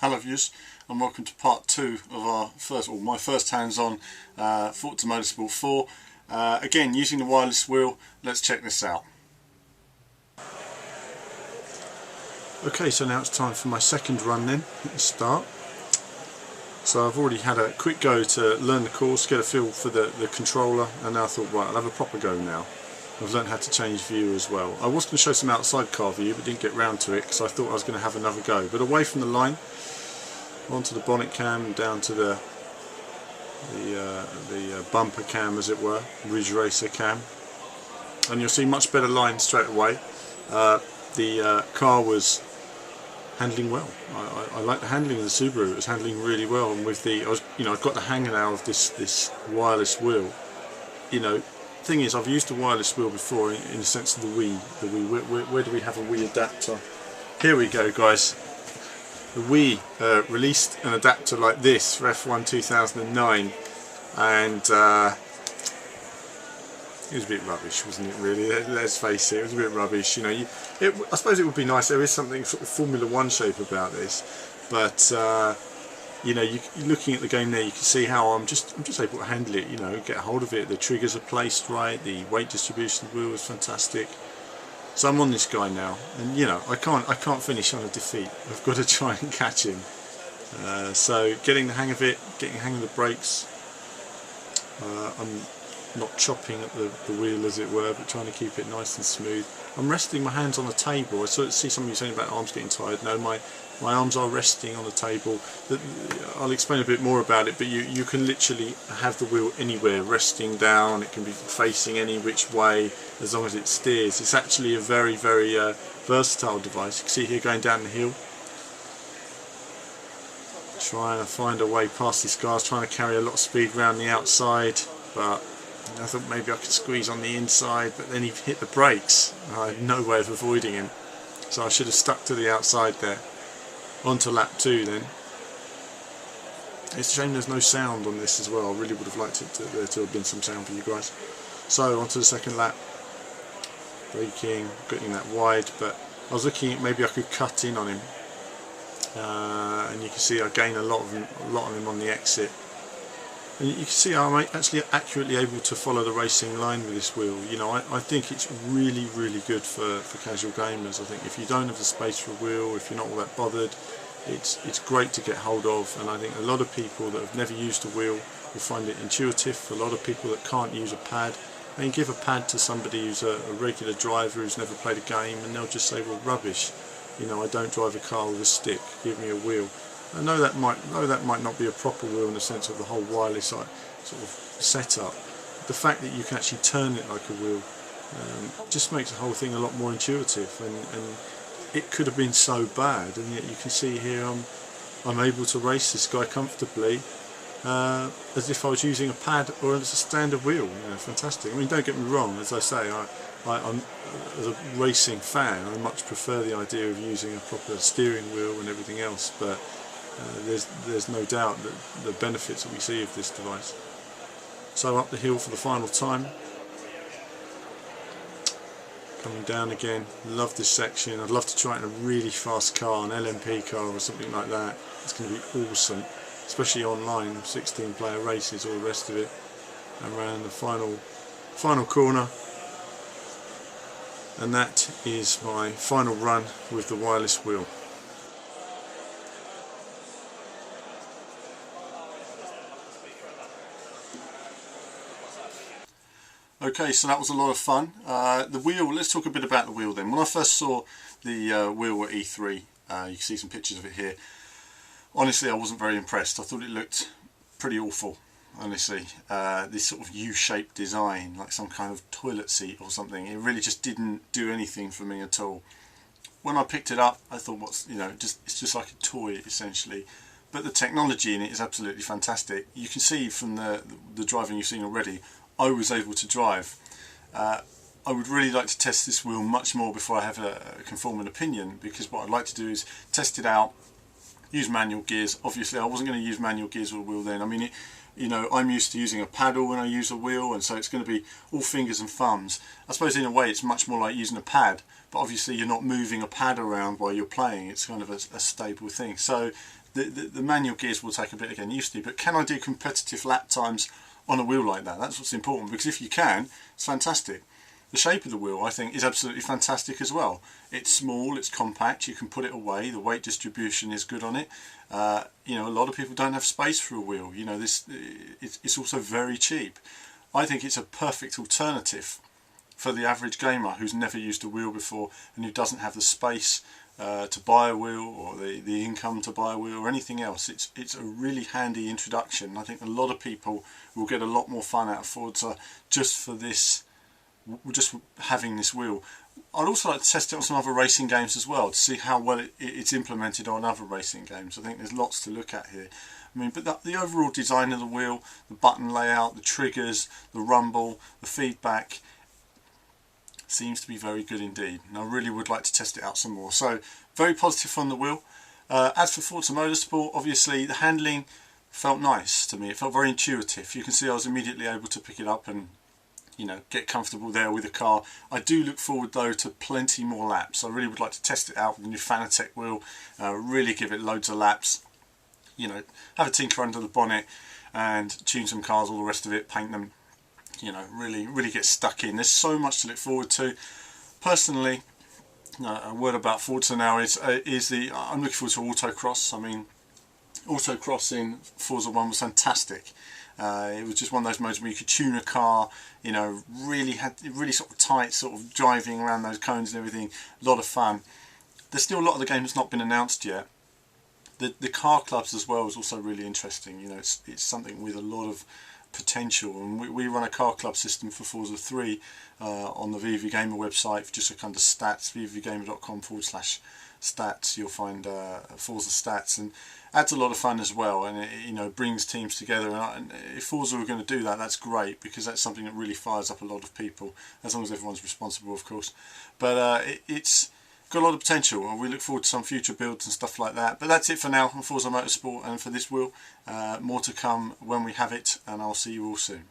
Hello viewers, and welcome to part 2 of my first hands-on Forza Motorsport 4. Again, using the wireless wheel. Let's check this out. Okay, so now it's time for my second run then, at the start. So I've already had a quick go to learn the course, get a feel for the controller, and now I thought, right, I'll have a proper go now. I've learned how to change view as well. I was going to show some outside car view, but didn't get round to it because I thought I was going to have another go. But away from the line, onto the bonnet cam and down to the bumper cam, as it were, Ridge Racer cam, and you'll see much better line straight away. The car was handling well. I like the handling of the Subaru. It was handling really well, and with I've got the hang now of this wireless wheel. Thing is, I've used a wireless wheel before in the sense of the Wii. Where do we have a Wii adapter? Here we go, guys. The Wii released an adapter like this for F1 2009, and it was a bit rubbish, wasn't it? Really, let's face it, it was a bit rubbish. I suppose it would be nice. There is something sort of Formula One shape about this, but you're looking at the game there, you can see how I'm just able to handle it. Get a hold of it. The triggers are placed right. The weight distribution of the wheel is fantastic. So I'm on this guy now, and I can't finish on a defeat. I've got to try and catch him. So getting the hang of it, getting the hang of the brakes. I'm not chopping at the wheel, as it were, but trying to keep it nice and smooth. I'm resting my hands on the table. I see some of you saying about arms getting tired. No, my arms are resting on the table. I'll explain a bit more about it, but you can literally have the wheel anywhere, resting down. It can be facing any which way as long as it steers. It's actually a very, very versatile device. You can see here going down the hill, trying to find a way past this guy. I was trying to carry a lot of speed around the outside, but I thought maybe I could squeeze on the inside, but then he hit the brakes. I had no way of avoiding him, so I should have stuck to the outside there. On to lap 2 then. It's a shame there's no sound on this as well. I really would have liked there to have been some sound for you guys. So on to the second lap. Braking, getting that wide, but I was looking at maybe I could cut in on him. And you can see I gain a lot of him on the exit. And you can see I'm actually accurately able to follow the racing line with this wheel. I think it's really, really good for casual gamers. I think if you don't have the space for a wheel, if you're not all that bothered, it's great to get hold of. And I think a lot of people that have never used a wheel will find it intuitive. For a lot of people that can't use a pad, they can give a pad to somebody who's a regular driver who's never played a game, and they'll just say, well, rubbish. I don't drive a car with a stick. Give me a wheel. I know that might not be a proper wheel in the sense of the whole wireless sort of setup. The fact that you can actually turn it like a wheel just makes the whole thing a lot more intuitive. And it could have been so bad, and yet you can see here I'm able to race this guy comfortably, as if I was using a pad or as a standard wheel. Fantastic. I mean, don't get me wrong. As I say, I'm as a racing fan, I much prefer the idea of using a proper steering wheel and everything else, but there's no doubt that the benefits that we see of this device. So up the hill for the final time, coming down again. Love this section. I'd love to try it in a really fast car, an LMP car or something like that. It's going to be awesome, especially online, 16-player races, all the rest of it. And around the final corner, and that is my final run with the wireless wheel. Okay, so that was a lot of fun. The wheel, let's talk a bit about the wheel then. When I first saw the wheel at E3, you can see some pictures of it here. Honestly, I wasn't very impressed. I thought it looked pretty awful, honestly. This sort of U-shaped design, like some kind of toilet seat or something. It really just didn't do anything for me at all. When I picked it up, I thought, it's just like a toy, essentially. But the technology in it is absolutely fantastic. You can see from the driving you've seen already, I was able to drive. I would really like to test this wheel much more before I have can form an opinion, because what I'd like to do is test it out, use manual gears. Obviously I wasn't going to use manual gears with a wheel then. I mean, I'm used to using a paddle when I use a wheel, and so it's going to be all fingers and thumbs. I suppose in a way it's much more like using a pad, but obviously you're not moving a pad around while you're playing. It's kind of a stable thing. So the manual gears will take a bit of getting used to, but can I do competitive lap times on a wheel like that? That's what's important, because if you can, it's fantastic. The shape of the wheel, I think, is absolutely fantastic as well. It's small, it's compact, you can put it away, the weight distribution is good on it. You know, a lot of people don't have space for a wheel. You know, it's also very cheap. I think it's a perfect alternative for the average gamer who's never used a wheel before and who doesn't have the space to buy a wheel, or the income to buy a wheel, or anything else. It's a really handy introduction. I think a lot of people will get a lot more fun out of Forza just for this, just having this wheel. I'd also like to test it on some other racing games as well, to see how well it's implemented on other racing games. I think there's lots to look at here. I mean, but the overall design of the wheel, the button layout, the triggers, the rumble, the feedback, seems to be very good indeed, and I really would like to test it out some more. So very positive on the wheel. As for Forza Motorsport, obviously the handling felt nice to me. It felt very intuitive. You can see I was immediately able to pick it up and, you know, get comfortable there with the car. I do look forward though to plenty more laps. I really would like to test it out with the new Fanatec wheel, really give it loads of laps, you know, have a tinker under the bonnet and tune some cars, all the rest of it, paint them, you know, really get stuck in. There's so much to look forward to. Personally, a word about Forza now is I'm looking forward to autocross. I mean, autocross in Forza 1 was fantastic. It was just one of those modes where you could tune a car, you know, really sort of tight, sort of driving around those cones and everything. A lot of fun. There's still a lot of the game that's not been announced yet. The car clubs as well is also really interesting. You know, it's something with a lot of potential, and we run a car club system for Forza 3 on the VV Gamer website. If you just look under stats, vvgamer.com/stats, you'll find Forza stats, and adds a lot of fun as well, and it, you know, brings teams together. And if Forza were going to do that, that's great, because that's something that really fires up a lot of people, as long as everyone's responsible, of course. But it's got a lot of potential, and we look forward to some future builds and stuff like that. But that's it for now on Forza Motorsport and for this wheel. More to come when we have it, and I'll see you all soon.